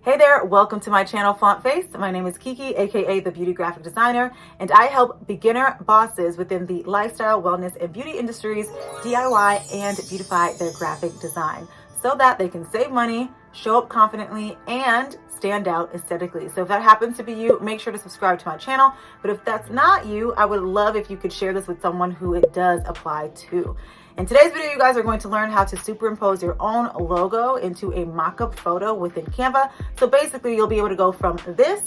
Hey there, welcome to my channel Flaunt Face. My name is Keke, aka the Beauty Graphic Designer, and I help beginner bosses within the lifestyle, wellness, and beauty industries DIY and beautify their graphic design so that they can save money, show up confidently, and stand out aesthetically. So if that happens to be you, make sure to subscribe to my channel. But if that's not you, I would love if you could share this with someone who it does apply to. In today's video, you guys are going to learn how to superimpose your own logo into a mock-up photo within Canva. So basically, you'll be able to go from this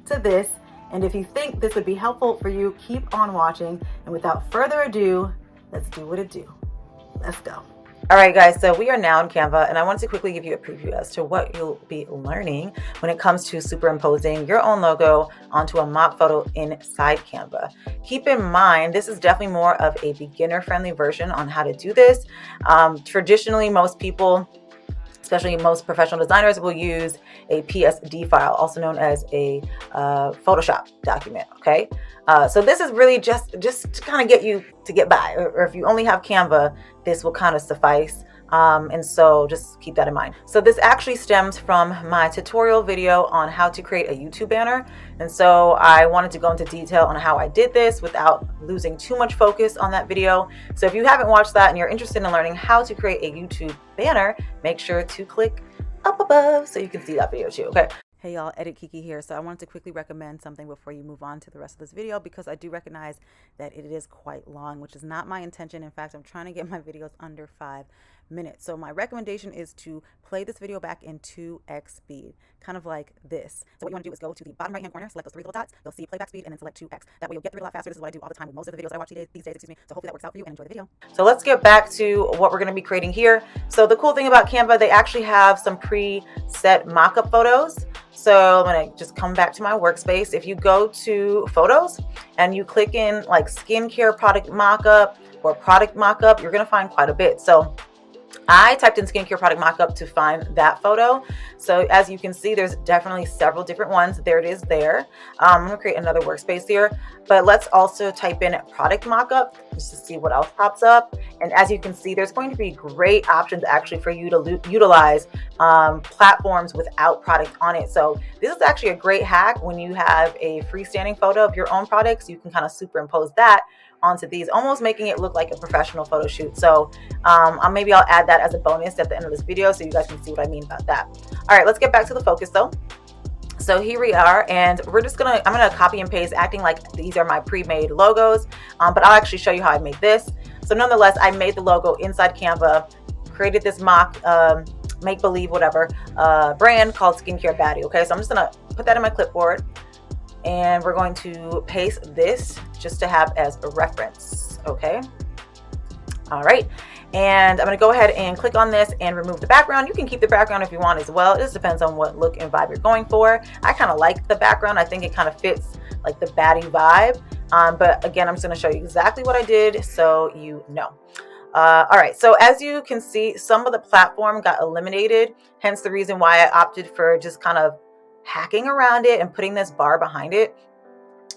to this. And if you think this would be helpful for you, keep on watching. And without further ado, let's do what it do. Let's go. All right, guys, so we are now in Canva, and I wanted to quickly give you a preview as to what you'll be learning when it comes to superimposing your own logo onto a mock photo inside Canva. Keep in mind, this is definitely more of a beginner-friendly version on how to do this. Traditionally, most people, especially most professional designers, will use a PSD file, also known as a Photoshop document, okay? So this is really just to kind of get you to get by, or if you only have Canva, this will kind of suffice. And so just keep that in mind. So this actually stems from my tutorial video on how to create a YouTube banner. And so I wanted to go into detail on how I did this without losing too much focus on that video. So if you haven't watched that and you're interested in learning how to create a YouTube banner, make sure to click up above so you can see that video too, okay? Hey y'all, Edit Keke here. So I wanted to quickly recommend something before you move on to the rest of this video, because I do recognize that it is quite long, which is not my intention. In fact, I'm trying to get my videos under 5 minutes. So my recommendation is to play this video back in 2x speed, kind of like this. So what you want to do is go to the bottom right hand corner, select those 3 little dots. You'll see Playback Speed, and then select 2x. That way you'll get through a lot faster. This is what I do all the time with most of the videos I watch these days, So hopefully that works out for you, and enjoy the video. So let's get back to what we're going to be creating here. So the cool thing about Canva, they actually have some pre-set mock-up photos. So I'm going to just come back to my workspace. If you go to photos and you click in like skincare product mockup or product mockup, you're going to find quite a bit. So I typed in skincare product mockup to find that photo. So as you can see, there's definitely several different ones. There it is there. I'm going to create another workspace here, but let's also type in product mockup just to see what else pops up. And as you can see, there's going to be great options actually for you to utilize platforms without product on it. So this is actually a great hack when you have a freestanding photo of your own products. You can kind of superimpose that onto these, almost making it look like a professional photo shoot. So maybe I'll add that as a bonus at the end of this video so you guys can see what I mean about that. All right, let's get back to the focus though. So here we are, and I'm gonna copy and paste, acting like these are my pre-made logos, but I'll actually show you how I made this. So nonetheless, I made the logo inside Canva, created this mock make-believe whatever brand called Skincare Baddie. Okay, so I'm just gonna put that in my clipboard, and we're going to paste this just to have as a reference. Okay, all right, and I'm going to go ahead and click on this and remove the background. You can keep the background if you want as well. It just depends on what look and vibe you're going for. I kind of like the background. I think it kind of fits like the baddie vibe, but again, I'm just going to show you exactly what I did so you know. All right, so as you can see, some of the platform got eliminated, hence the reason why I opted for just kind of hacking around it and putting this bar behind it.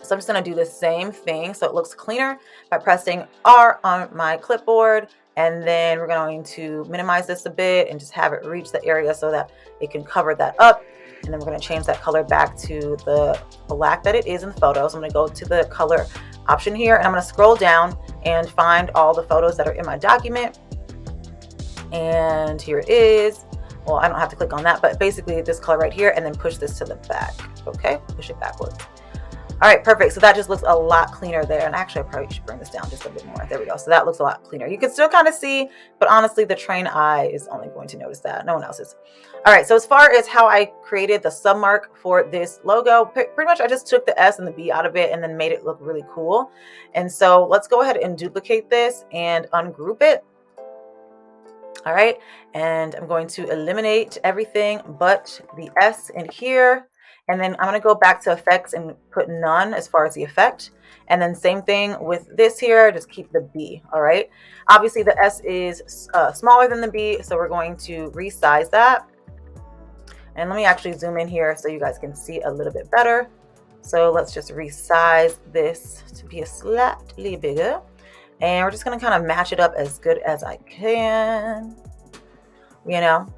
So I'm just going to do the same thing so it looks cleaner by pressing R on my clipboard, and then we're going to minimize this a bit and just have it reach the area so that it can cover that up. And then we're going to change that color back to the black that it is in the photo. So I'm going to go to the color option here, and I'm going to scroll down and find all the photos that are in my document. And here it is. Well, I don't have to click on that, but basically this color right here, and then push this to the back. Okay, push it backwards. All right, perfect. So that just looks a lot cleaner there. And actually, I probably should bring this down just a bit more. There we go. So that looks a lot cleaner. You can still kind of see, but honestly, the trained eye is only going to notice that. No one else is. All right, so as far as how I created the submark for this logo, pretty much I just took the S and the B out of it and then made it look really cool. And so let's go ahead and duplicate this and ungroup it. All right, and I'm going to eliminate everything but the S in here. And then I'm going to go back to effects and put none as far as the effect. And then same thing with this here, just keep the B. All right, obviously the S is smaller than the B, so we're going to resize that. And let me actually zoom in here so you guys can see a little bit better. So let's just resize this to be a slightly bigger. And we're just going to kind of match it up as good as I can, you know.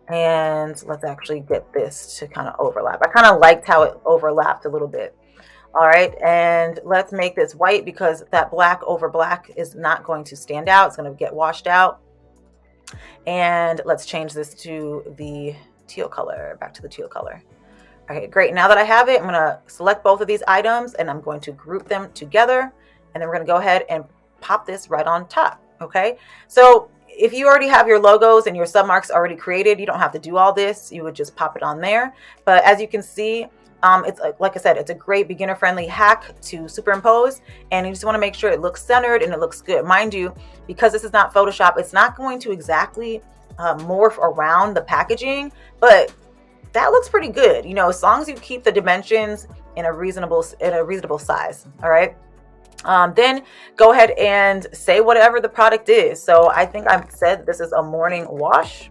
And let's actually get this to kind of overlap. I kind of liked how it overlapped a little bit. All right, and let's make this white because that black over black is not going to stand out. It's going to get washed out. And let's change this to the teal color, back to the teal color. Okay, great. Now that I have it, I'm going to select both of these items and I'm going to group them together. And then we're going to go ahead and pop this right on top. Okay, so if you already have your logos and your submarks already created, you don't have to do all this. You would just pop it on there. But as you can see, it's like I said, it's a great beginner friendly hack to superimpose, and you just want to make sure it looks centered and it looks good. Mind you, because this is not Photoshop, it's not going to exactly morph around the packaging, but that looks pretty good, you know, as long as you keep the dimensions in a reasonable size. All right. Then go ahead and say whatever the product is. So I think I've said this is a morning wash.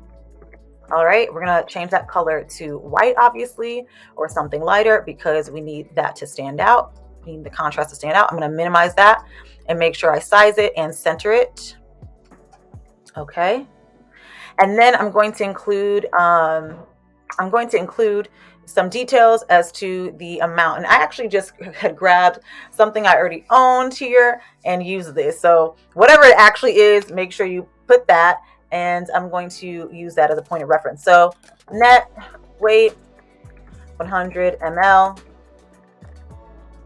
All right, we're gonna change that color to white, obviously, or something lighter because we need that to stand out. We need the contrast to stand out. I'm gonna minimize that and make sure I size it and center it. Okay, and then I'm going to include some details as to the amount. And I actually just had grabbed something I already owned here and used this. So whatever it actually is, make sure you put that. And I'm going to use that as a point of reference. So net weight 100 ml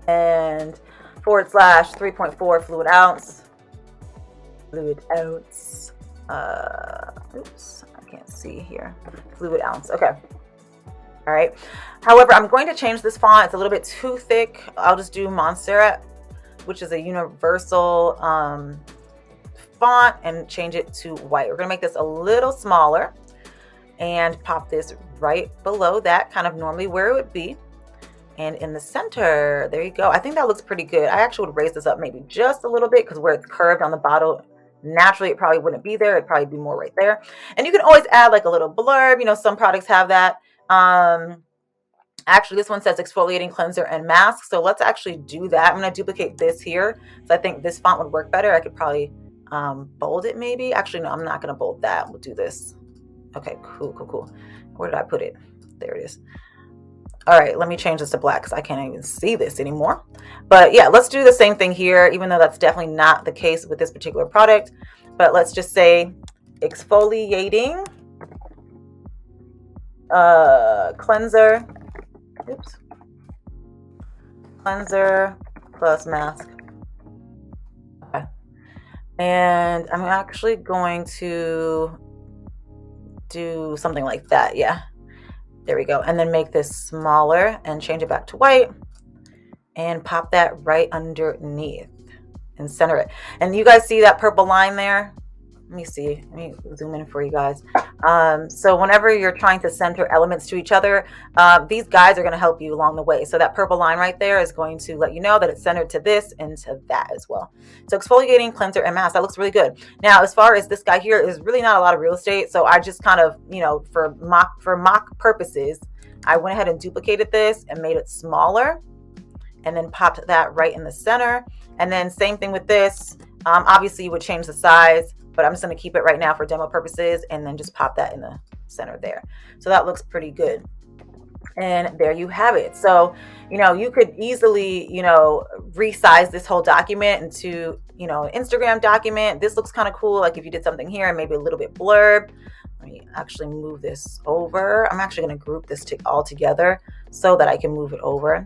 and / 3.4 fluid ounce. Oops, I can't see here. Fluid ounce. Okay. All right. However, I'm going to change this font. It's a little bit too thick. I'll just do Montserrat, which is a universal font, and change it to white. We're going to make this a little smaller and pop this right below that, kind of normally where it would be. And in the center, there you go. I think that looks pretty good. I actually would raise this up maybe just a little bit because where it's curved on the bottle, naturally it probably wouldn't be there. It'd probably be more right there. And you can always add like a little blurb. You know, some products have that. Actually, this one says exfoliating cleanser and mask. So let's actually do that. I'm going to duplicate this here. So I think this font would work better. I could probably bold it maybe. Actually, no, I'm not going to bold that. We'll do this. Okay, cool. Where did I put it? There it is. All right, let me change this to black because I can't even see this anymore. But yeah, let's do the same thing here, even though that's definitely not the case with this particular product. But let's just say exfoliating cleanser. Oops. Cleanser plus mask. Okay. And I'm actually going to do something like that. Yeah. There we go. And then make this smaller and change it back to white and pop that right underneath and center it. And you guys see that purple line there? Let me see. Let me zoom in for you guys. So whenever you're trying to center elements to each other, these guys are going to help you along the way. So that purple line right there is going to let you know that it's centered to this and to that as well. So exfoliating cleanser and mask, that looks really good. Now, as far as this guy here, is really not a lot of real estate. So I just kind of, you know, for mock purposes, I went ahead and duplicated this and made it smaller and then popped that right in the center. And then same thing with this. Obviously you would change the size, but I'm just going to keep it right now for demo purposes and then just pop that in the center there. So that looks pretty good. And there you have it. So, you know, you could easily, you know, resize this whole document into, you know, an Instagram document. This looks kind of cool. Like if you did something here and maybe a little bit blurb. Let me actually move this over. I'm actually going to group this all together so that I can move it over.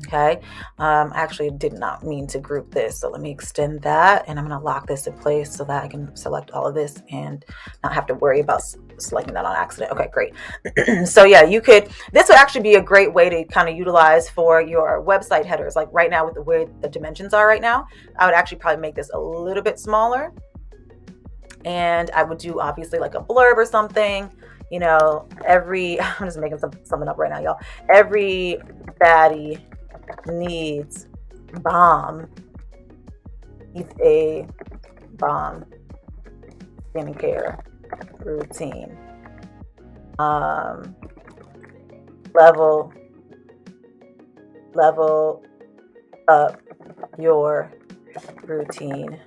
Okay, I actually did not mean to group this, so let me extend that, and I'm going to lock this in place so that I can select all of this and not have to worry about selecting that on accident. Okay, great. So yeah, this would actually be a great way to kind of utilize for your website headers. Like right now with the way the dimensions are right now, I would actually probably make this a little bit smaller, and I would do obviously like a blurb or something. You know, I'm just making something up right now, y'all. Every baddie needs bomb. Needs a bomb skincare routine. Level up your routine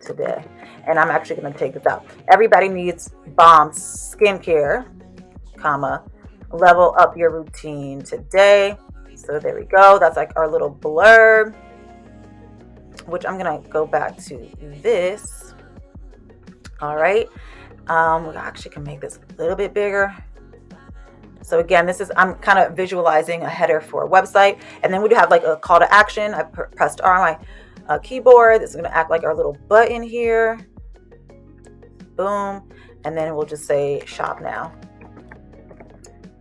today. And I'm actually going to take this out. Everybody needs bomb skincare, comma, level up your routine today. So there we go. That's like our little blurb, which I'm going to go back to this. All right. We actually can make this a little bit bigger. So again, this is, I'm kind of visualizing a header for a website. And then we do have like a call to action. I pressed R on my keyboard. This is going to act like our little button here. Boom. And then we'll just say shop now.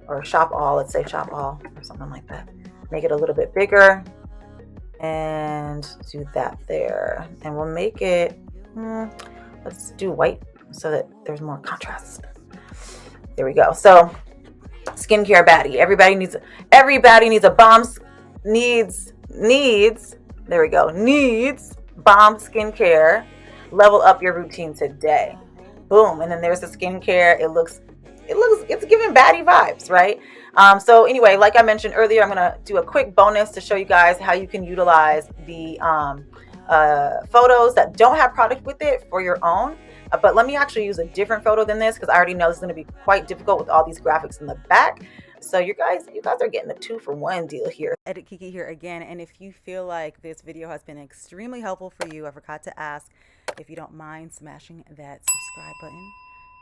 Or shop all. Let's say shop all or something like that. Make it a little bit bigger. And do that there. And we'll make it, let's do white so that there's more contrast. There we go. So skincare baddie. Everybody needs a bomb, needs, there we go, needs bomb skincare. Level up your routine today. Boom. And then there's the skincare. It's giving baddie vibes, right? So anyway, like I mentioned earlier, I'm going to do a quick bonus to show you guys how you can utilize the photos that don't have product with it for your own. But let me actually use a different photo than this because I already know this is going to be quite difficult with all these graphics in the back. So you guys are getting a 2-for-1 deal here. Edit Keke here again. And if you feel like this video has been extremely helpful for you, I forgot to ask if you don't mind smashing that subscribe button,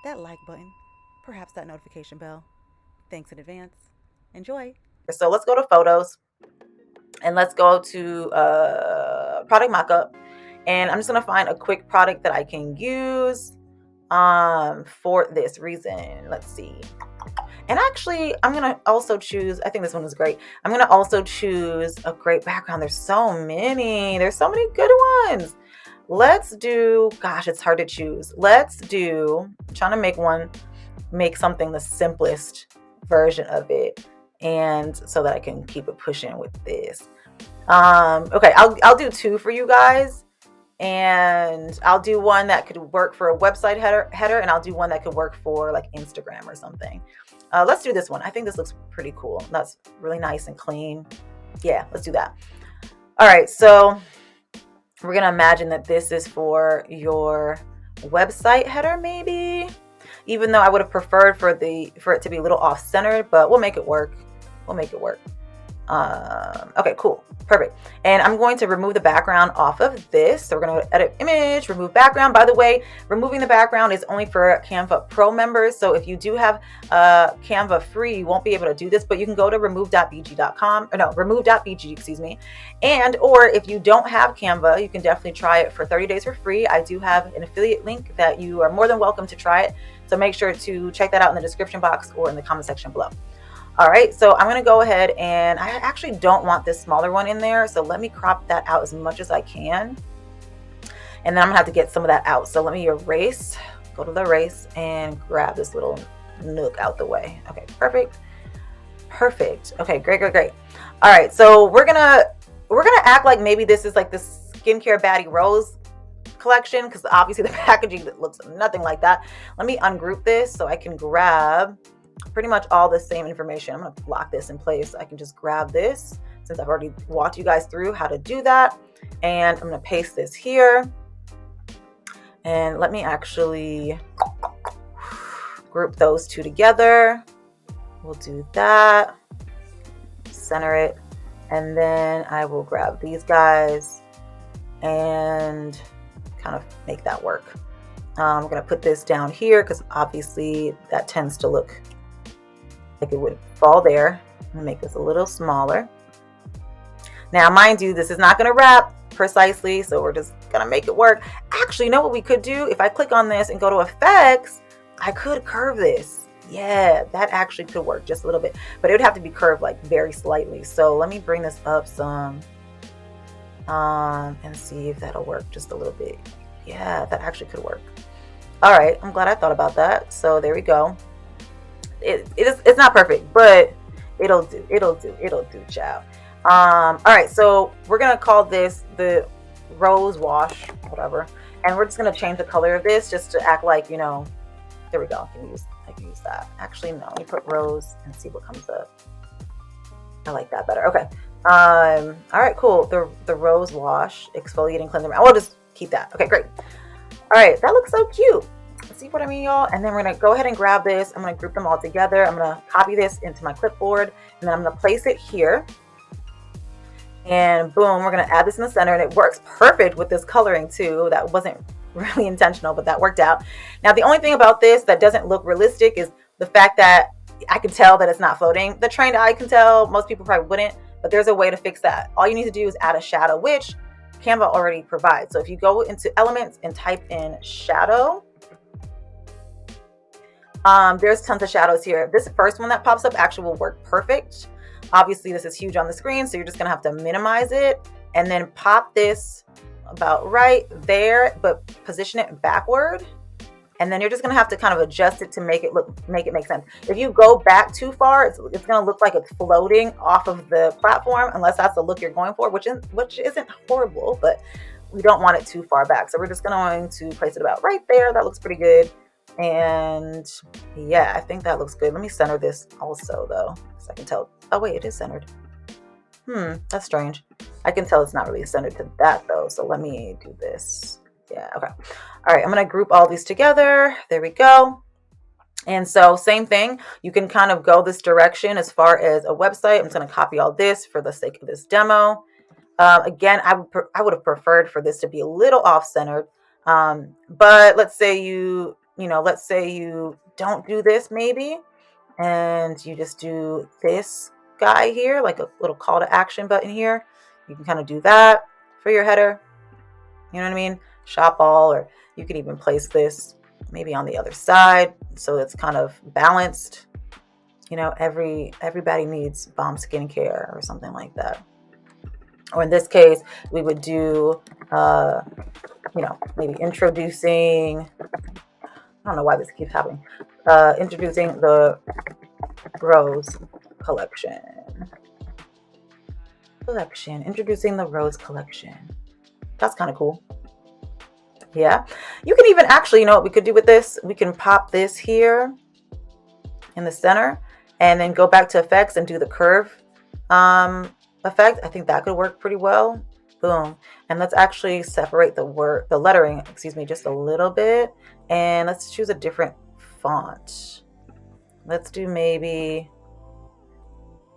that like button, perhaps that notification bell. Thanks in advance. Enjoy. So let's go to photos and let's go to product mockup. And I'm just going to find a quick product that I can use for this reason. Let's see. And actually, I'm going to also choose, I think this one is great. I'm going to also choose a great background. There's so many good ones. Let's do, gosh, it's hard to choose. Let's do, I'm trying to make something the simplest version of it. And so that I can keep it pushing with this. Okay, I'll do 2 for you guys. And I'll do one that could work for a website header, and I'll do one that could work for like Instagram or something. Let's do this one. I think this looks pretty cool. That's really nice and clean. Yeah, let's do that. All right, so we're gonna imagine that this is for your website header, maybe. Even though I would have preferred for it to be a little off-centered, but we'll make it work. Okay, cool. Perfect. And I'm going to remove the background off of this. So we're going to edit image, remove background. By the way, removing the background is only for Canva Pro members. So if you do have Canva free, you won't be able to do this, but you can go to remove.bg, excuse me. And, or if you don't have Canva, you can definitely try it for 30 days for free. I do have an affiliate link that you are more than welcome to try it. So make sure to check that out in the description box or in the comment section below. All right, so I'm going to go ahead, and I actually don't want this smaller one in there. So let me crop that out as much as I can. And then I'm going to have to get some of that out. So let me erase, go to the erase and grab this little nook out the way. Okay, perfect. Okay, great. All right, so we're going to act like maybe this is like the Skincare Baddie Rose collection, because obviously the packaging looks nothing like that. Let me ungroup this so I can grab pretty much all the same information. I'm going to lock this in place so I can just grab this, since I've already walked you guys through how to do that. And I'm going to paste this here. And let me actually group those 2 together. We'll do that. Center it. And then I will grab these guys and kind of make that work. I'm going to put this down here because obviously that tends to look like it would fall there. I'm going to make this a little smaller. Now, mind you, this is not going to wrap precisely, so we're just going to make it work. Actually, you know what we could do? If I click on this and go to effects, I could curve this. Yeah, that actually could work just a little bit, but it would have to be curved like very slightly. So let me bring this up some and see if that'll work just a little bit. Yeah, that actually could work. All right, I'm glad I thought about that. So there we go. It's not perfect, but it'll do, child. All right, so we're gonna call this the rose wash, whatever, and we're just gonna change the color of this just to act like, you know, there we go. I can use that. Actually, no, let me put rose and see what comes up. I like that better. Okay. All right, cool. The rose wash, exfoliating cleanser. We'll just keep that. Okay, great. All right, that looks so cute. See what I mean, y'all? And then we're gonna go ahead and grab this. I'm gonna group them all together. I'm gonna copy this into my clipboard, and then I'm gonna place it here. And boom, we're gonna add this in the center, and it works perfect with this coloring too. That wasn't really intentional, but that worked out. Now, the only thing about this that doesn't look realistic is the fact that I can tell that it's not floating. The trained eye can tell, most people probably wouldn't, but there's a way to fix that. All you need to do is add a shadow, which Canva already provides. So if you go into elements and type in shadow, there's tons of shadows here. This first one that pops up actually will work perfect. Obviously, this is huge on the screen, so you're just gonna have to minimize it and then pop this about right there, but position it backward. And then you're just gonna have to kind of adjust it to make it make sense. If you go back too far, it's gonna look like it's floating off of the platform, unless that's the look you're going for, which isn't horrible, but we don't want it too far back. So we're just going to place it about right there. That looks pretty good. And yeah, I think that looks good. Let me center this also though, so I can tell. Oh wait, it is centered. That's strange. I can tell it's not really centered to that though. So let me do this. Yeah, okay. All right, I'm gonna group all these together. There we go. And so same thing, you can kind of go this direction as far as a website. I'm just gonna copy all this for the sake of this demo. Again, I would have preferred for this to be a little off-centered. But let's say let's say you don't do this maybe, and you just do this guy here, like a little call to action button here. You can kind of do that for your header. You know what I mean? Shop all, or you can even place this maybe on the other side so it's kind of balanced. You know, everybody needs bomb skincare or something like that. Or in this case, we would do, maybe introducing, I don't know why this keeps happening, introducing the Rose collection. Introducing the Rose collection. That's kind of cool. Yeah, you can even actually, you know what we could do with this? We can pop this here in the center and then go back to effects and do the curve effect. I think that could work pretty well. Boom. And let's actually separate the lettering, just a little bit. And let's choose a different font. Let's do maybe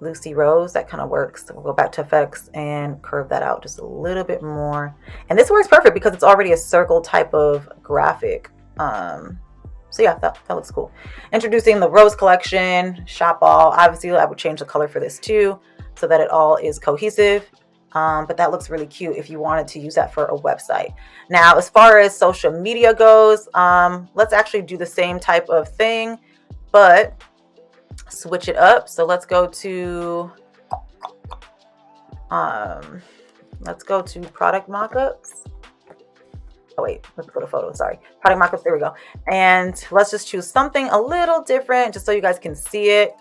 Lucy Rose. That kind of works. So we'll go back to effects and curve that out just a little bit more. And this works perfect because it's already a circle type of graphic. So yeah, that looks cool. Introducing the Rose collection, shop all. Obviously, I would change the color for this too, so that it all is cohesive. But that looks really cute if you wanted to use that for a website. Now, as far as social media goes, let's actually do the same type of thing, but switch it up. So let's go to product mockups. Oh wait, let's go to photos. Sorry, product mockups. There we go. And let's just choose something a little different, just so you guys can see it.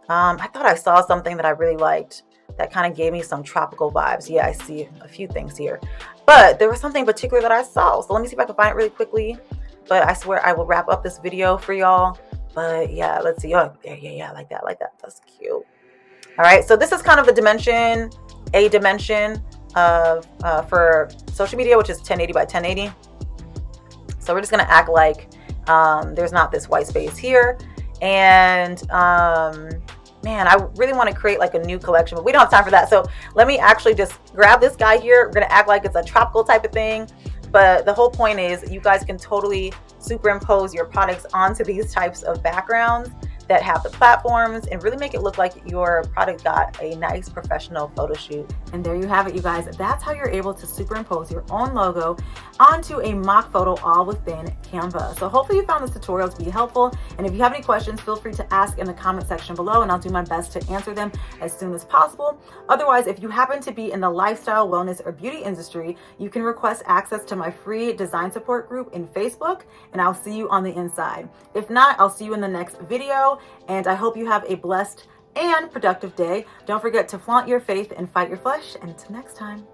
I thought I saw something that I really liked that kind of gave me some tropical vibes. Yeah, I see a few things here, but there was something particular that I saw. So let me see if I can find it really quickly. But I swear I will wrap up this video for y'all. But yeah, let's see. Oh, yeah, like that. That's cute. All right, so this is kind of a dimension of for social media, which is 1080 by 1080. So we're just gonna act like there's not this white space here. And man, I really want to create like a new collection, but we don't have time for that. So let me actually just grab this guy here. We're gonna act like it's a tropical type of thing. But the whole point is you guys can totally superimpose your products onto these types of backgrounds that have the platforms and really make it look like your product got a nice professional photo shoot. And there you have it, you guys. That's how you're able to superimpose your own logo onto a mock photo all within Canva. So hopefully you found this tutorial to be helpful. And if you have any questions, feel free to ask in the comment section below and I'll do my best to answer them as soon as possible. Otherwise, if you happen to be in the lifestyle, wellness, or beauty industry, you can request access to my free design support group in Facebook, and I'll see you on the inside. If not, I'll see you in the next video. And I hope you have a blessed and productive day. Don't forget to flaunt your faith and fight your flesh. And until next time.